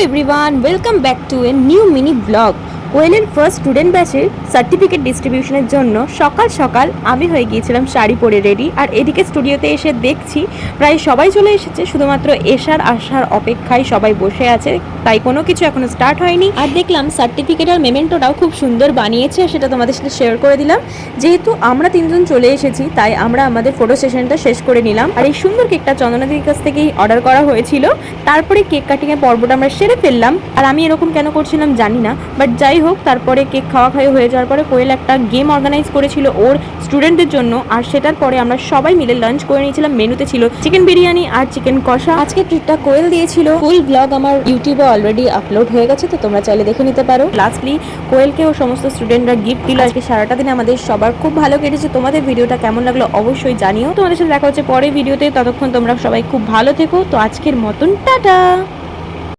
Everyone, welcome back to a new mini blog. কোয়েলের first student ব্যাচের certificate ডিস্ট্রিবিউশনের জন্য সকাল সকাল আমি হয়ে গিয়েছিলাম শাড়ি পরে রেডি। আর এদিকে স্টুডিওতে এসে দেখছি প্রায় সবাই চলে এসেছে, শুধুমাত্র আসার অপেক্ষায় সবাই বসে আছে, তাই কোনো কিছু এখনো স্টার্ট হয়নি। আর দেখলাম সার্টিফিকেট আর মেমেন্টোটাও খুব সুন্দর বানিয়েছে, সেটা তোমাদের সাথে শেয়ার করে দিলাম। যেহেতু আমরা তিনজন চলে এসেছি তাই আমরা আমাদের ফটো সেশনটা শেষ করে নিলাম। আর এই সুন্দর কেকটা চন্দনাদির কাছ থেকেই অর্ডার করা হয়েছিল। তারপরে কেক কাটিং এর পর্বটা আমরা সেরে ফেললাম। আর আমি এরকম কেন করছিলাম জানি না, বাট যাই হোক, তারপরে কেক খাওয়া হয়ে যাওয়ার পরে কোয়েল একটা গেম অর্গানাইজ করেছিল ওর স্টুডেন্টদের জন্য। আর সেটার পরে আমরা সবাই মিলে লাঞ্চ করে নিয়েছিলাম। মেনুতে ছিল চিকেন বিরিয়ানি আর চিকেন কষা। আজকে ট্রিটটা কোয়েল দিয়েছিল। ফুল ব্লগ আমার ইউটিউবে অলরেডি আপলোড হয়ে গেছে, তো তোমরা চাইলে দেখে নিতে পারো। লাস্টলি কোয়েলকে ও সমস্ত স্টুডেন্টরা গিফট দিল। আজকে সারাটা দিন আমাদের সবার খুব ভালো কেটেছে। তোমাদের ভিডিওটা কেমন লাগলো অবশ্যই জানিও। তোমাদের সাথে দেখা হচ্ছে পরে ভিডিওতে, ততক্ষণ তোমরা সবাই খুব ভালো থেকো। তো আজকের মতন টাটা।